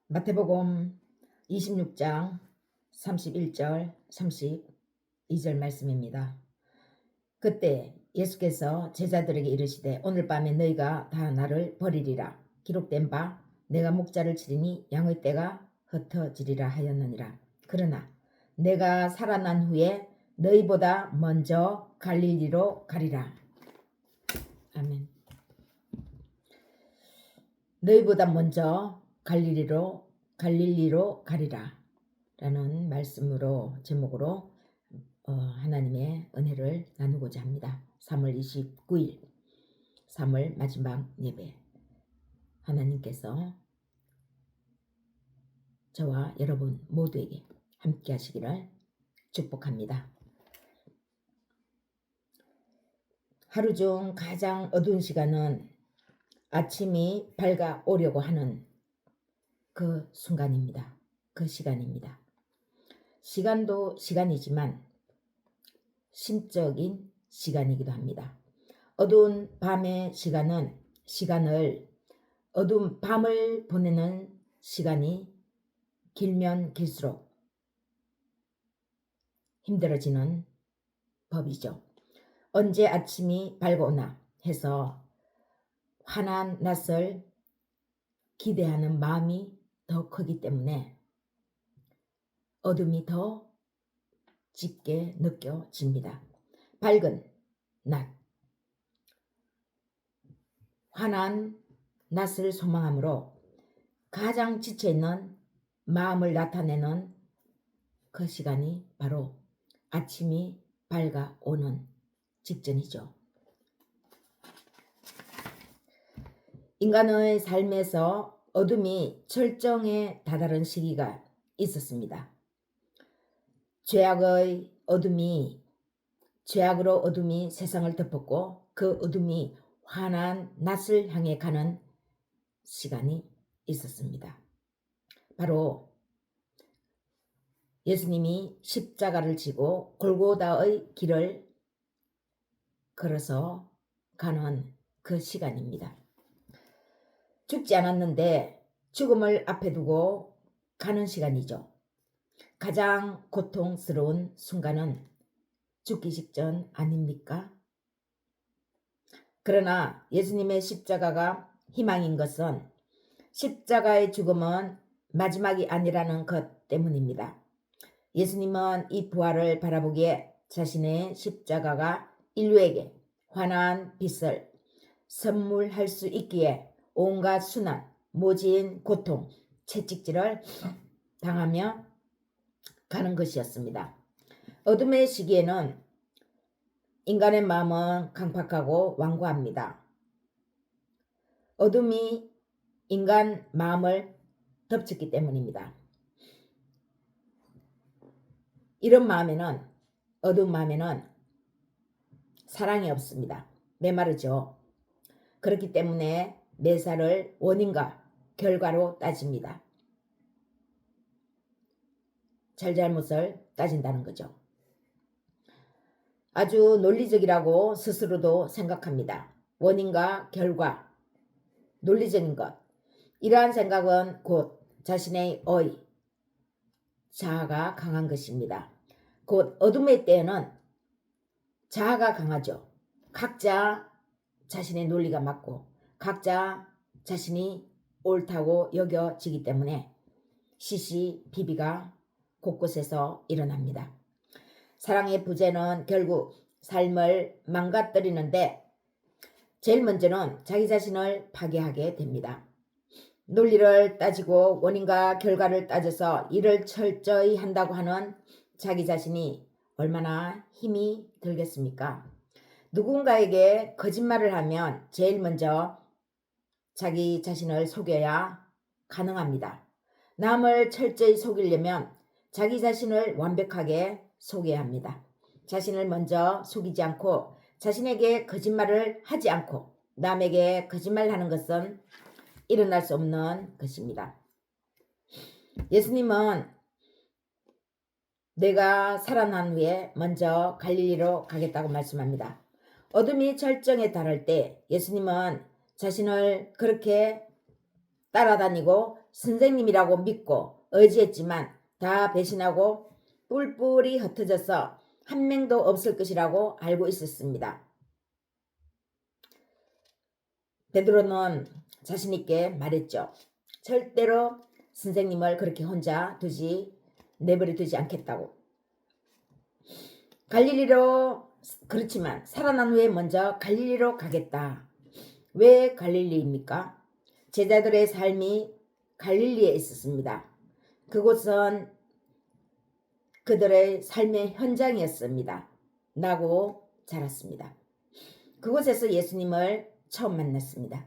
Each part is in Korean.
마태복음 26장 31절 32절 말씀입니다. 그때 예수께서 제자들에게 이르시되 오늘 밤에 너희가 다 나를 버리리라. 기록된 바 내가 목자를 치리니 양의 떼가 흩어지리라 하였느니라. 그러나 내가 살아난 후에 너희보다 먼저 갈릴리로 가리라. 아멘. 너희보다 먼저 갈릴리로 가리라 라는 말씀으로 제목으로 하나님의 은혜를 나누고자 합니다. 3월 29일 3월 마지막 예배, 하나님께서 저와 여러분 모두에게 함께 하시기를 축복합니다. 하루 중 가장 어두운 시간은 아침이 밝아오려고 하는 그 순간입니다. 그 시간입니다. 시간도 시간이지만 심적인 시간이기도 합니다. 어두운 밤의 시간은 어두운 밤을 보내는 시간이 길면 길수록 힘들어지는 법이죠. 언제 아침이 밝아오나 해서 환한 낯을 기대하는 마음이 더 크기 때문에 어둠이 더 짙게 느껴집니다. 밝은 낮, 환한 낮을 소망함으로 가장 지쳐있는 마음을 나타내는 그 시간이 바로 아침이 밝아오는 직전이죠. 인간의 삶에서 어둠이 절정에 다다른 시기가 있었습니다. 죄악으로 어둠이 세상을 덮었고 그 어둠이 환한 낮을 향해 가는 시간이 있었습니다. 바로 예수님이 십자가를 지고 골고다의 길을 걸어서 가는 그 시간입니다. 죽지 않았는데 죽음을 앞에 두고 가는 시간이죠. 가장 고통스러운 순간은 죽기 직전 아닙니까? 그러나 예수님의 십자가가 희망인 것은 십자가의 죽음은 마지막이 아니라는 것 때문입니다. 예수님은 이 부활을 바라보기에 자신의 십자가가 인류에게 환한 빛을 선물할 수 있기에 온갖 수난, 모진 고통, 채찍질을 당하며 가는 것이었습니다. 어둠의 시기에는 인간의 마음은 강팍하고 완고합니다. 어둠이 인간 마음을 덮쳤기 때문입니다. 이런 마음에는, 어두운 마음에는 사랑이 없습니다. 메마르죠. 그렇기 때문에 매사를 원인과 결과로 따집니다. 잘잘못을 따진다는 거죠. 아주 논리적이라고 스스로도 생각합니다. 원인과 결과, 논리적인 것. 이러한 생각은 곧 자신의 자아가 강한 것입니다. 곧 어둠의 때에는 자아가 강하죠. 각자 자신의 논리가 맞고 각자 자신이 옳다고 여겨지기 때문에 시시비비가 곳곳에서 일어납니다. 사랑의 부재는 결국 삶을 망가뜨리는데 제일 먼저는 자기 자신을 파괴하게 됩니다. 논리를 따지고 원인과 결과를 따져서 일을 철저히 한다고 하는 자기 자신이 얼마나 힘이 들겠습니까? 누군가에게 거짓말을 하면 제일 먼저 자기 자신을 속여야 가능합니다. 남을 철저히 속이려면 자기 자신을 완벽하게 속여야 합니다. 자신을 먼저 속이지 않고 자신에게 거짓말을 하지 않고 남에게 거짓말하는 것은 일어날 수 없는 것입니다. 예수님은 내가 살아난 후에 먼저 갈릴리로 가겠다고 말씀합니다. 어둠이 절정에 달할 때 예수님은 자신을 그렇게 따라다니고 선생님이라고 믿고 의지했지만 다 배신하고 뿔뿔이 흩어져서 한 명도 없을 것이라고 알고 있었습니다. 베드로는 자신 있게 말했죠. 절대로 선생님을 그렇게 혼자 내버려 두지 않겠다고. 갈릴리로 그렇지만 살아난 후에 먼저 갈릴리로 가겠다. 왜 갈릴리입니까? 제자들의 삶이 갈릴리에 있었습니다. 그곳은 그들의 삶의 현장이었습니다. 나고 자랐습니다. 그곳에서 예수님을 처음 만났습니다.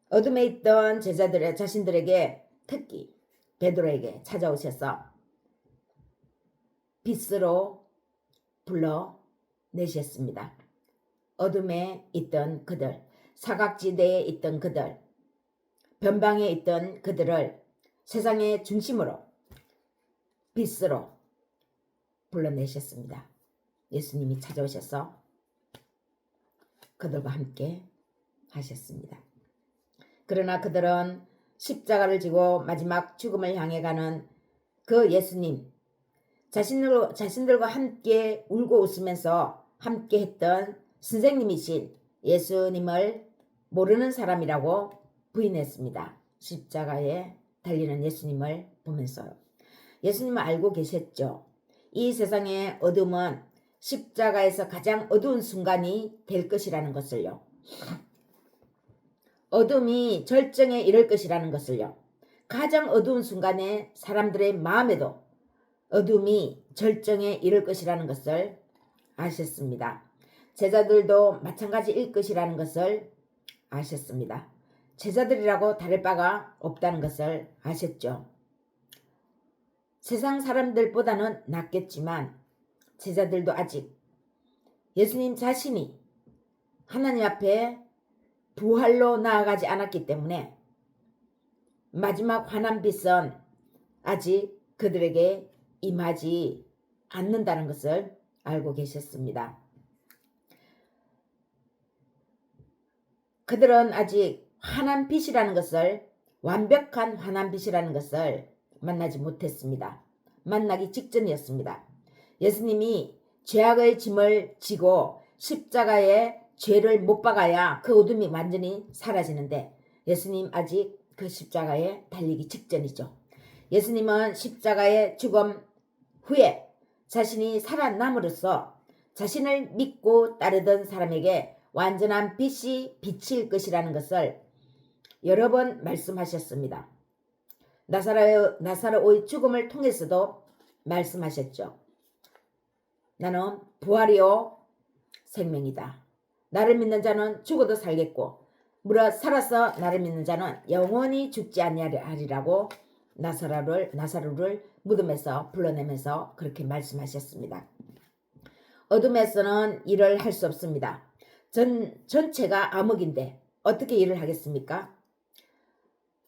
어둠에 있던 제자들의 자신들에게 특히 베드로에게 찾아오셔서 빛으로 불러내셨습니다. 어둠에 있던 그들, 사각지대에 있던 그들, 변방에 있던 그들을 세상의 중심으로 빛으로 불러내셨습니다. 예수님이 찾아오셔서 그들과 함께 하셨습니다. 그러나 그들은 십자가를 지고 마지막 죽음을 향해 가는 그 예수님, 자신들과 함께 울고 웃으면서 함께 했던 선생님이신 예수님을 모르는 사람이라고 부인했습니다. 십자가에 달리는 예수님을 보면서요. 예수님은 알고 계셨죠. 이 세상의 어둠은 십자가에서 가장 어두운 순간이 될 것이라는 것을요. 어둠이 절정에 이를 것이라는 것을요. 가장 어두운 순간에 사람들의 마음에도 어둠이 절정에 이를 것이라는 것을 아셨습니다. 제자들도 마찬가지일 것이라는 것을 아셨습니다. 제자들이라고 다를 바가 없다는 것을 아셨죠. 세상 사람들보다는 낫겠지만 제자들도 아직 예수님 자신이 하나님 앞에 부활로 나아가지 않았기 때문에 마지막 환난빛은 아직 그들에게 임하지 않는다는 것을 알고 계셨습니다. 그들은 아직 환난빛이라는 것을, 완벽한 환난빛이라는 것을 만나지 못했습니다. 만나기 직전이었습니다. 예수님이 죄악의 짐을 지고 십자가에 죄를 못 박아야 그 어둠이 완전히 사라지는데 예수님 아직 그 십자가에 달리기 직전이죠. 예수님은 십자가의 죽음 후에 자신이 살아남으로써 자신을 믿고 따르던 사람에게 완전한 빛이 비칠 것이라는 것을 여러 번 말씀하셨습니다. 나사로의 죽음을 통해서도 말씀하셨죠. 나는 부활이요 생명이다. 나를 믿는 자는 죽어도 살겠고 무릇 살아서 나를 믿는 자는 영원히 죽지 아니하리라고 나사로를 무덤에서 불러내면서 그렇게 말씀하셨습니다. 어둠에서는 일을 할 수 없습니다. 전체가 암흑인데 어떻게 일을 하겠습니까?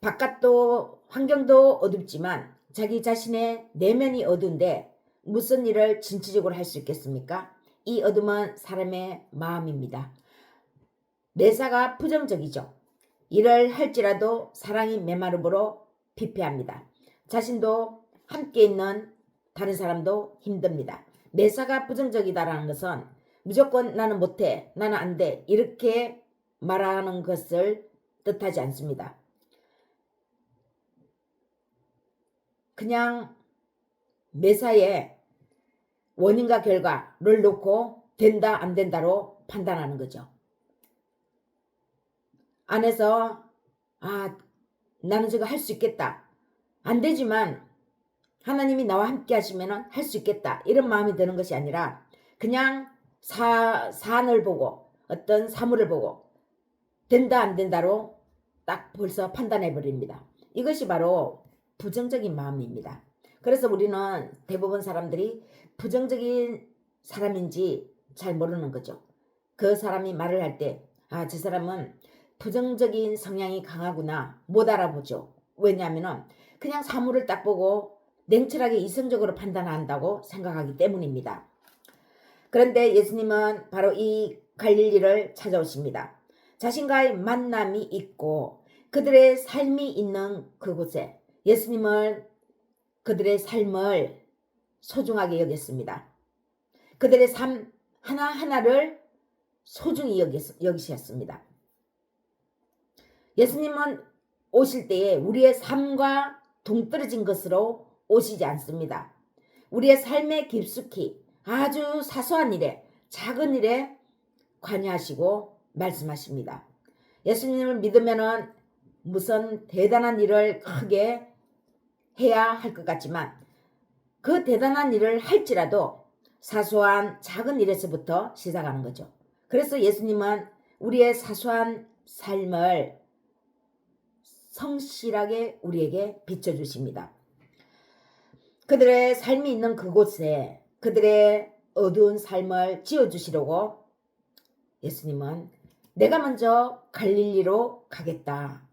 바깥도 환경도 어둡지만 자기 자신의 내면이 어두운데 무슨 일을 진취적으로 할 수 있겠습니까? 이 어둠은 사람의 마음입니다. 매사가 부정적이죠. 일을 할지라도 사랑이 메마름으로 피폐합니다. 자신도 함께 있는 다른 사람도 힘듭니다. 매사가 부정적이다라는 것은 무조건 나는 못해, 나는 안 돼 이렇게 말하는 것을 뜻하지 않습니다. 그냥 매사에 원인과 결과를 놓고 된다 안 된다로 판단하는 거죠. 안에서 나는 저거 할 수 있겠다. 안 되지만 하나님이 나와 함께 하시면 할 수 있겠다. 이런 마음이 드는 것이 아니라 그냥 사안을 보고 어떤 사물을 보고 된다 안 된다로 딱 벌써 판단해 버립니다. 이것이 바로 부정적인 마음입니다. 그래서 우리는 대부분 사람들이 부정적인 사람인지 잘 모르는 거죠. 그 사람이 말을 할 때 저 사람은 부정적인 성향이 강하구나 못 알아보죠. 왜냐하면 그냥 사물을 딱 보고 냉철하게 이성적으로 판단한다고 생각하기 때문입니다. 그런데 예수님은 바로 이 갈릴리를 찾아오십니다. 자신과의 만남이 있고 그들의 삶이 있는 그곳에 예수님은 그들의 삶을 소중하게 여겼습니다. 그들의 삶 하나하나를 소중히 여기셨습니다. 예수님은 오실 때에 우리의 삶과 동떨어진 것으로 오시지 않습니다. 우리의 삶에 깊숙이 아주 사소한 일에, 작은 일에 관여하시고 말씀하십니다. 예수님을 믿으면은 무슨 대단한 일을 크게 해야 할 것 같지만 그 대단한 일을 할지라도 사소한 작은 일에서부터 시작하는 거죠. 그래서 예수님은 우리의 사소한 삶을 성실하게 우리에게 비춰주십니다. 그들의 삶이 있는 그곳에 그들의 어두운 삶을 지어주시려고 예수님은 내가 먼저 갈릴리로 가겠다.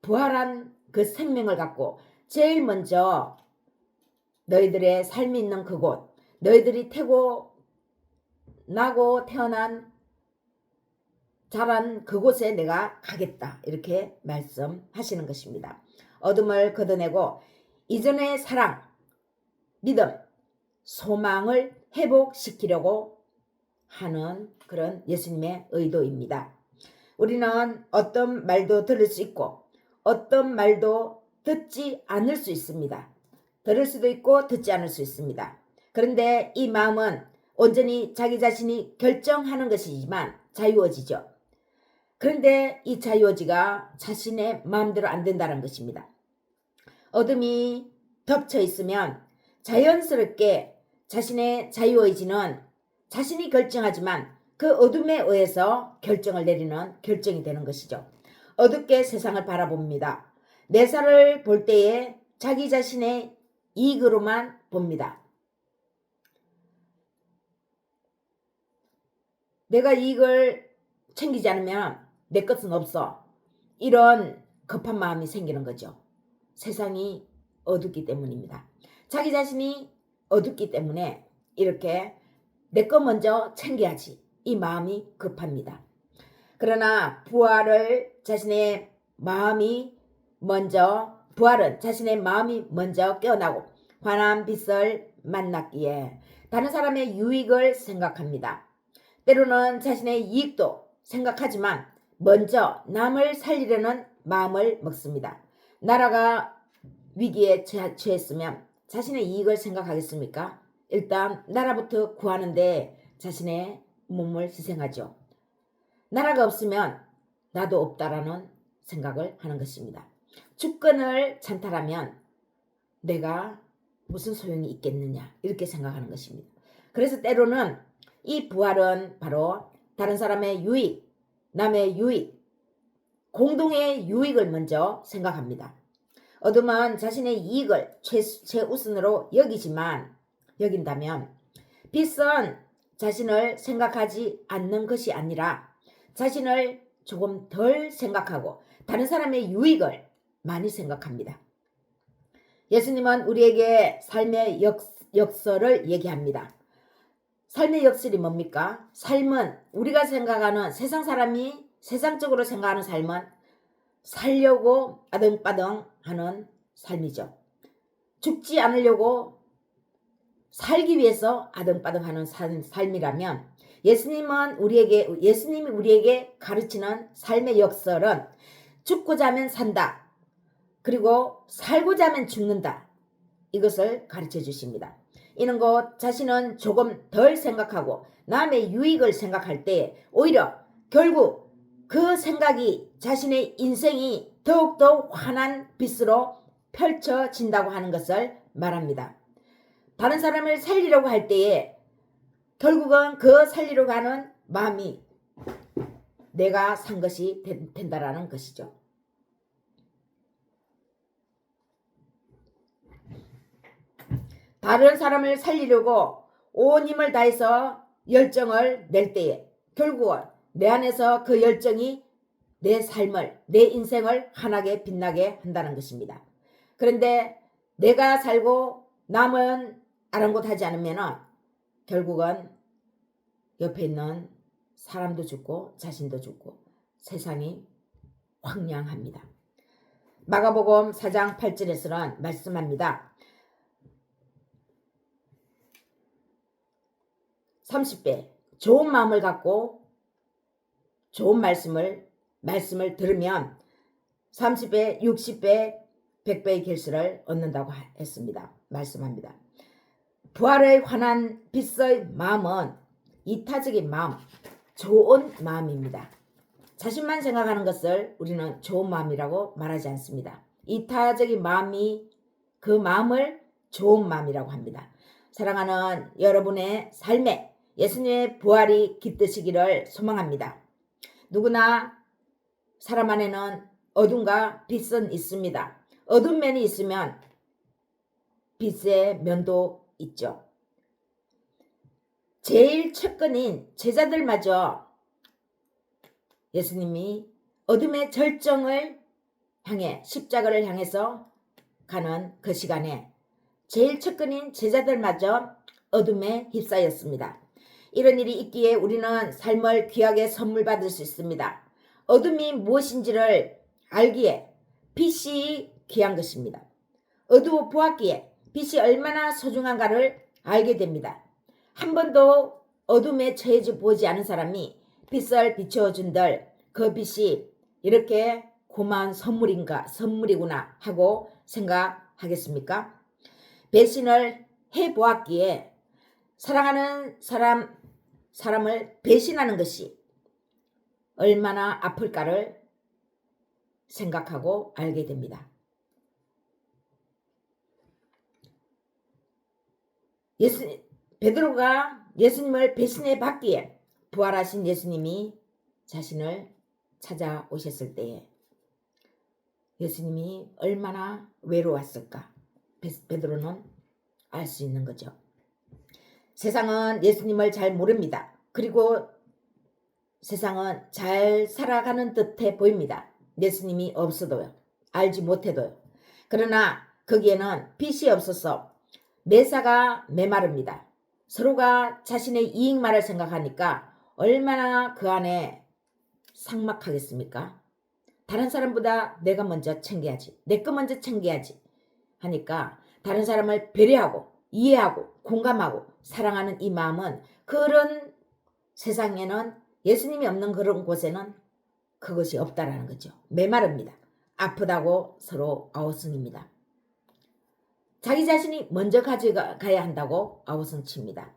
부활한 그 생명을 갖고 제일 먼저 너희들의 삶이 있는 그곳, 너희들이 나고 태어난 자란 그곳에 내가 가겠다. 이렇게 말씀하시는 것입니다. 어둠을 걷어내고 이전의 사랑, 믿음, 소망을 회복시키려고 하는 그런 예수님의 의도입니다. 우리는 어떤 말도 들을 수 있고 어떤 말도 듣지 않을 수 있습니다. 들을 수도 있고 듣지 않을 수 있습니다. 그런데 이 마음은 온전히 자기 자신이 결정하는 것이지만 자유의지죠. 그런데 이 자유의지가 자신의 마음대로 안 된다는 것입니다. 어둠이 덮쳐 있으면 자연스럽게 자신의 자유의지는 자신이 결정하지만 그 어둠에 의해서 결정을 내리는 결정이 되는 것이죠. 어둡게 세상을 바라봅니다. 매사를 볼 때에 자기 자신의 이익으로만 봅니다. 내가 이익을 챙기지 않으면 내 것은 없어. 이런 급한 마음이 생기는 거죠. 세상이 어둡기 때문입니다. 자기 자신이 어둡기 때문에 이렇게 내 거 먼저 챙겨야지. 이 마음이 급합니다. 그러나 부활은 자신의 마음이 먼저 깨어나고 환한 빛을 만났기에 다른 사람의 유익을 생각합니다. 때로는 자신의 이익도 생각하지만 먼저 남을 살리려는 마음을 먹습니다. 나라가 위기에 처했으면 자신의 이익을 생각하겠습니까? 일단 나라부터 구하는데 자신의 몸을 희생하죠. 나라가 없으면 나도 없다라는 생각을 하는 것입니다. 주권을 찬탈하면 내가 무슨 소용이 있겠느냐 이렇게 생각하는 것입니다. 그래서 때로는 이 부활은 바로 다른 사람의 유익, 남의 유익, 공동의 유익을 먼저 생각합니다. 어둠은 자신의 이익을 최우선으로 여긴다면 빛은 자신을 생각하지 않는 것이 아니라 자신을 조금 덜 생각하고 다른 사람의 유익을 많이 생각합니다. 예수님은 우리에게 삶의 역설을 얘기합니다. 삶의 역설이 뭡니까? 삶은 우리가 생각하는 세상적으로 생각하는 삶은 살려고 아등바등 하는 삶이죠. 죽지 않으려고 살기 위해서 아등바등하는 삶이라면 예수님이 우리에게 가르치는 삶의 역설은 죽고자 하면 산다. 그리고 살고자 하면 죽는다. 이것을 가르쳐 주십니다. 이는 곧 자신은 조금 덜 생각하고 남의 유익을 생각할 때 오히려 결국 그 생각이 자신의 인생이 더욱더 환한 빛으로 펼쳐진다고 하는 것을 말합니다. 다른 사람을 살리려고 할 때에 결국은 그 살리려고 하는 마음이 내가 산 것이 된다라는 것이죠. 다른 사람을 살리려고 온 힘을 다해서 열정을 낼 때에 결국은 내 안에서 그 열정이 내 삶을, 내 인생을 환하게 빛나게 한다는 것입니다. 그런데 내가 살고 남은 아랑곳하지 않으면 결국은 옆에 있는 사람도 죽고 자신도 죽고 세상이 황량합니다. 마가복음 4장 8절에서는 말씀합니다. 30배 좋은 마음을 갖고 좋은 말씀을 들으면 30배, 60배, 100배의 결실을 얻는다고 했습니다. 말씀합니다. 부활에 관한 빛의 마음은 이타적인 마음, 좋은 마음입니다. 자신만 생각하는 것을 우리는 좋은 마음이라고 말하지 않습니다. 이타적인 마음이 그 마음을 좋은 마음이라고 합니다. 사랑하는 여러분의 삶에 예수님의 부활이 깃드시기를 소망합니다. 누구나 사람 안에는 어둠과 빛은 있습니다. 어두운 면이 있으면 빛의 면도 있죠. 제일 첫근인 제자들마저 예수님이 어둠의 절정을 향해 십자가를 향해서 가는 그 시간에 제일 첫근인 제자들마저 어둠에 휩싸였습니다. 이런 일이 있기에 우리는 삶을 귀하게 선물 받을 수 있습니다. 어둠이 무엇인지를 알기에 빛이 귀한 것입니다. 어두워 보았기에 빛이 얼마나 소중한가를 알게 됩니다. 한 번도 어둠에 처해져 보지 않은 사람이 빛을 비춰준들 그 빛이 이렇게 고마운 선물이구나 하고 생각하겠습니까? 배신을 해보았기에 사랑하는 사람을 배신하는 것이 얼마나 아플까를 생각하고 알게 됩니다. 베드로가 예수님을 배신해 받기에 부활하신 예수님이 자신을 찾아오셨을 때에 예수님이 얼마나 외로웠을까 베드로는 알 수 있는 거죠. 세상은 예수님을 잘 모릅니다. 그리고 세상은 잘 살아가는 듯해 보입니다. 예수님이 없어도요. 알지 못해도요. 그러나 거기에는 빛이 없어서 매사가 메마릅니다. 서로가 자신의 이익만을 생각하니까 얼마나 그 안에 삭막하겠습니까? 다른 사람보다 내가 먼저 챙겨야지. 내 거 먼저 챙겨야지. 하니까 다른 사람을 배려하고 이해하고 공감하고 사랑하는 이 마음은 그런 세상에는 예수님이 없는 그런 곳에는 그것이 없다라는 거죠. 메마릅니다. 아프다고 서로 아우성입니다. 자기 자신이 먼저 가져가야 한다고 아우성칩니다.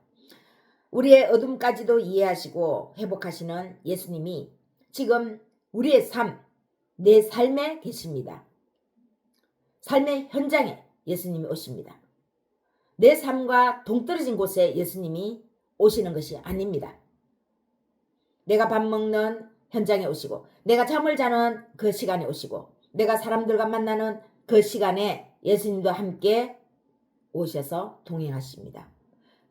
우리의 어둠까지도 이해하시고 회복하시는 예수님이 지금 우리의 삶, 내 삶에 계십니다. 삶의 현장에 예수님이 오십니다. 내 삶과 동떨어진 곳에 예수님이 오시는 것이 아닙니다. 내가 밥 먹는 현장에 오시고 내가 잠을 자는 그 시간에 오시고 내가 사람들과 만나는 그 시간에 예수님도 함께 오셔서 동행하십니다.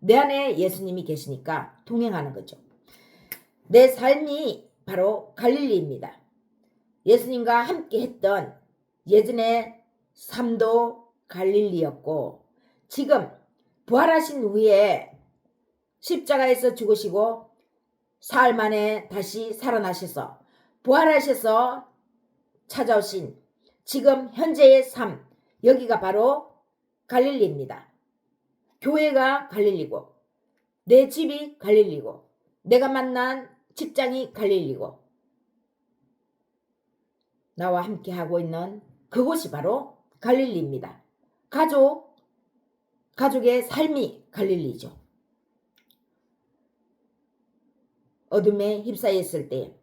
내 안에 예수님이 계시니까 동행하는 거죠. 내 삶이 바로 갈릴리입니다. 예수님과 함께 했던 예전의 삶도 갈릴리였고 지금 부활하신 후에 십자가에서 죽으시고 사흘 만에 다시 살아나셔서 부활하셔서 찾아오신 지금 현재의 삶, 여기가 바로 갈릴리입니다. 교회가 갈릴리고 내 집이 갈릴리고 내가 만난 직장이 갈릴리고 나와 함께 하고 있는 그곳이 바로 갈릴리입니다. 가족의 삶이 갈릴리죠. 어둠에 휩싸였을 때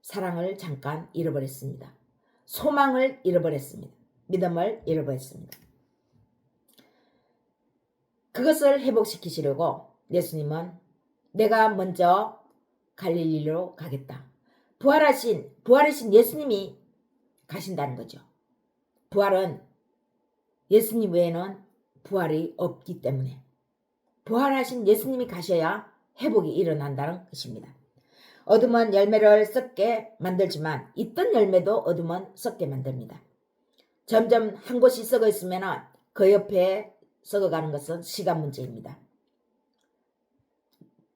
사랑을 잠깐 잃어버렸습니다. 소망을 잃어버렸습니다. 믿음을 잃어버렸습니다. 그것을 회복시키시려고 예수님은 내가 먼저 갈릴리로 가겠다. 부활하신 예수님이 가신다는 거죠. 부활은 예수님 외에는 부활이 없기 때문에 부활하신 예수님이 가셔야 회복이 일어난다는 것입니다. 어둠은 열매를 썩게 만들지만 있던 열매도 어둠은 썩게 만듭니다. 점점 한 곳이 썩어 있으면 그 옆에 썩어가는 것은 시간 문제입니다.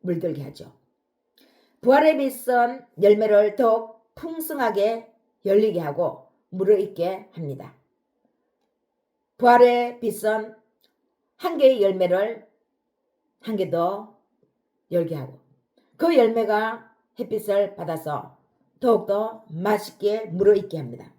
물들게 하죠. 부활의 빛은 열매를 더욱 풍성하게 열리게 하고 무르익게 합니다. 부활의 빛은 한 개의 열매를 한 개 더 열게 하고 그 열매가 햇빛을 받아서 더욱더 맛있게 무르익게 합니다.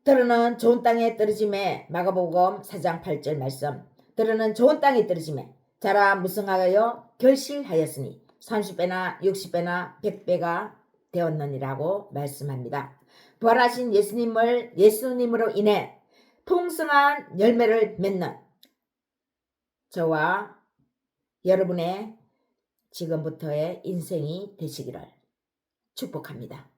들어는 좋은 땅에 떨어짐에 마가복음 4장 8절 말씀 들어는 좋은 땅에 떨어짐에 자라 무성하여 결실하였으니 30배나 60배나 100배가 되었느니라고 말씀합니다. 부활하신 예수님으로 인해 풍성한 열매를 맺는 저와 여러분의 지금부터의 인생이 되시기를 축복합니다.